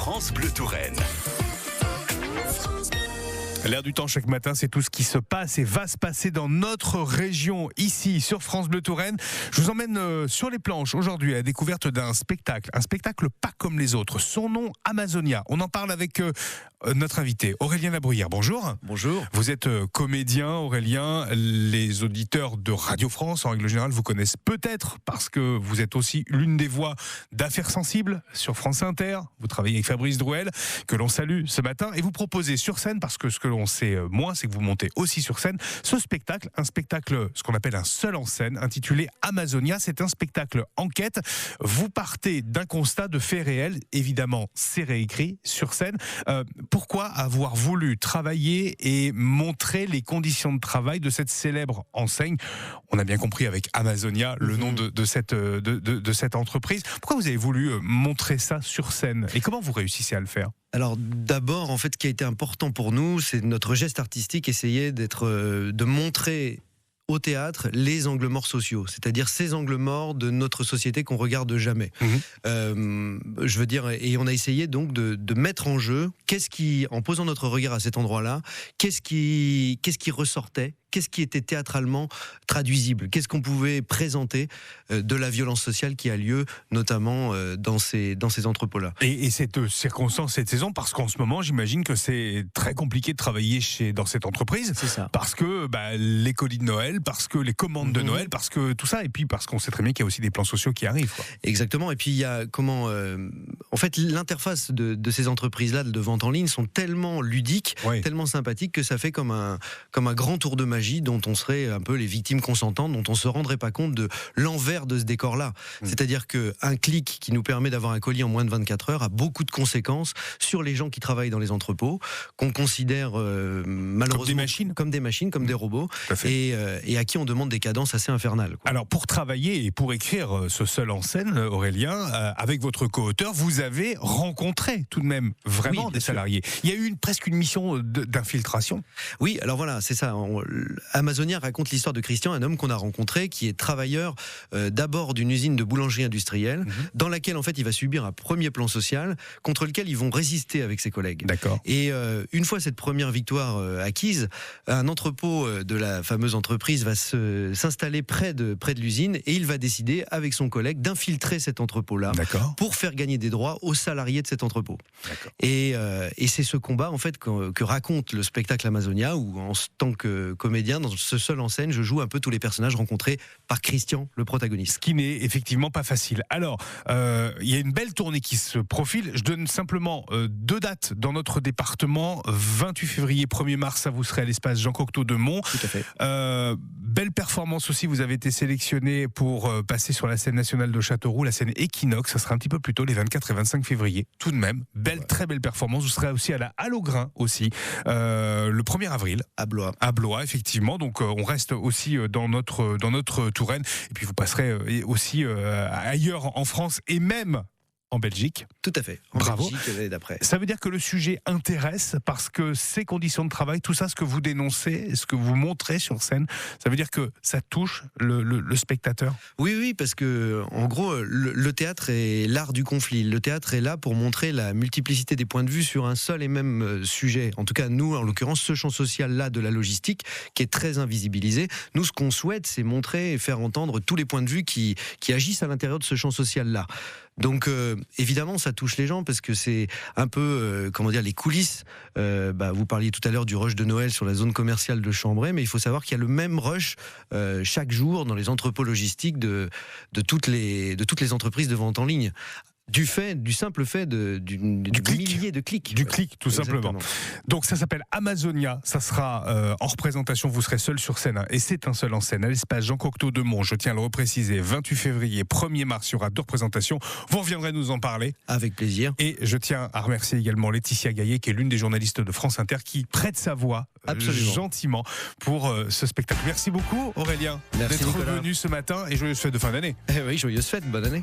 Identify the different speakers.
Speaker 1: France Bleu Touraine.
Speaker 2: L'air du temps chaque matin, c'est tout ce qui se passe et va se passer dans notre région, ici sur France Bleu Touraine. Je vous emmène sur les planches aujourd'hui à la découverte d'un spectacle, un spectacle pas comme les autres. Son nom, Amazonia. On en parle avec notre invité, Aurélien Labruyère. Bonjour.
Speaker 3: Bonjour.
Speaker 2: Vous êtes comédien, Aurélien. Les auditeurs de Radio France, en règle générale, vous connaissent peut-être parce que vous êtes aussi l'une des voix d'Affaires sensibles sur France Inter. Vous travaillez avec Fabrice Drouel, que l'on salue ce matin, et vous proposez sur scène, parce que ce que l'on sait moins, c'est que vous montez aussi sur scène, ce spectacle, un spectacle, ce qu'on appelle un seul en scène, intitulé Amazonia. C'est un spectacle enquête. Vous partez d'un constat de faits réels. Évidemment, c'est réécrit sur scène. Pourquoi avoir voulu travailler et montrer les conditions de travail de cette célèbre enseigne? On a bien compris avec Amazonia le nom de cette entreprise. Pourquoi vous avez voulu montrer ça sur scène et comment vous réussissez à le faire?
Speaker 3: Alors d'abord, en fait, ce qui a été important pour nous, c'est notre geste artistique, essayer de montrer au théâtre les angles morts sociaux, c'est-à-dire ces angles morts de notre société qu'on regarde jamais. Je veux dire, et on a essayé donc de mettre en jeu en posant notre regard à cet endroit-là, qu'est-ce qui ressortait, qu'est-ce qui était théâtralement traduisible, qu'est-ce qu'on pouvait présenter de la violence sociale qui a lieu, notamment dans ces entrepôts-là.
Speaker 2: Et cette circonstance, cette saison, parce qu'en ce moment, j'imagine que c'est très compliqué de travailler dans cette entreprise. C'est ça. Parce que les colis de Noël, parce que les commandes de Noël, parce que tout ça, et puis parce qu'on sait très bien qu'il y a aussi des plans sociaux qui arrivent, quoi.
Speaker 3: Exactement. Et puis il y a en fait, l'interface de ces entreprises-là de vente en ligne sont tellement ludiques, tellement sympathiques, que ça fait comme un grand tour de magie dont on serait un peu les victimes consentantes, dont on se rendrait pas compte de l'envers de ce décor-là. C'est-à-dire qu'un clic qui nous permet d'avoir un colis en moins de 24 heures a beaucoup de conséquences sur les gens qui travaillent dans les entrepôts, qu'on considère malheureusement comme des machines, comme des robots, et à qui on demande des cadences assez infernales, quoi.
Speaker 2: Alors pour travailler et pour écrire ce seul en scène, Aurélien, avec votre co-auteur, vous avez rencontré tout de même vraiment des salariés. Il y a eu presque une mission d'infiltration.
Speaker 3: Oui, alors voilà, c'est ça. Amazonia raconte l'histoire de Christian, un homme qu'on a rencontré, qui est travailleur d'abord d'une usine de boulangerie industrielle, dans laquelle en fait il va subir un premier plan social contre lequel ils vont résister avec ses collègues.
Speaker 2: D'accord.
Speaker 3: Et une fois cette première victoire acquise, un entrepôt de la fameuse entreprise va s'installer près de l'usine, et il va décider avec son collègue d'infiltrer cet entrepôt-là pour faire gagner des droits aux salariés de cet entrepôt. Et c'est ce combat en fait que raconte le spectacle Amazonia, où en tant que comédien, dans ce seul en scène, je joue un peu tous les personnages rencontrés par Christian, le protagoniste.
Speaker 2: Ce qui n'est effectivement pas facile. Alors, il y a une belle tournée qui se profile. Je donne simplement 2 dates dans notre département. 28 février, 1er mars, ça vous serez à l'espace Jean Cocteau de Mont.
Speaker 3: Tout à fait.
Speaker 2: Belle performance aussi, vous avez été sélectionné pour passer sur la scène nationale de Châteauroux, la scène Equinox. Ça sera un petit peu plus tôt, les 24 et 25 février. Tout de même, très belle performance. Vous serez aussi à la Halle au Grain aussi, le 1er avril. À Blois, effectivement. Donc on reste aussi dans notre Touraine. Et puis vous passerez aussi ailleurs en France et même en Belgique.
Speaker 3: Tout à fait.
Speaker 2: Bravo.
Speaker 3: Belgique, et d'après.
Speaker 2: Ça veut dire que le sujet intéresse parce que ces conditions de travail, tout ça, ce que vous dénoncez, ce que vous montrez sur scène, ça veut dire que ça touche le spectateur.
Speaker 3: Oui, parce que en gros, le théâtre est l'art du conflit. Le théâtre est là pour montrer la multiplicité des points de vue sur un seul et même sujet. En tout cas, nous, en l'occurrence, ce champ social-là de la logistique, qui est très invisibilisé. Nous, ce qu'on souhaite, c'est montrer et faire entendre tous les points de vue qui agissent à l'intérieur de ce champ social-là. Donc évidemment ça touche les gens parce que c'est un peu les coulisses. Vous parliez tout à l'heure du rush de Noël sur la zone commerciale de Chambray, mais il faut savoir qu'il y a le même rush chaque jour dans les entrepôts logistiques de toutes les entreprises de vente en ligne. Du simple fait du millier de clics.
Speaker 2: Du clic, tout simplement. Donc ça s'appelle Amazonia, ça sera en représentation, vous serez seul sur scène, et c'est un seul en scène, à l'espace Jean Cocteau de Mont, je tiens à le repréciser, 28 février, 1er mars, il y aura 2 représentations, vous reviendrez nous en parler.
Speaker 3: Avec plaisir.
Speaker 2: Et je tiens à remercier également Laetitia Gaillet, qui est l'une des journalistes de France Inter, qui prête sa voix gentiment pour ce spectacle. Merci beaucoup Aurélien d'être revenu ce matin, et joyeuses fêtes de fin d'année.
Speaker 3: Oui, joyeuses fêtes, bonne année.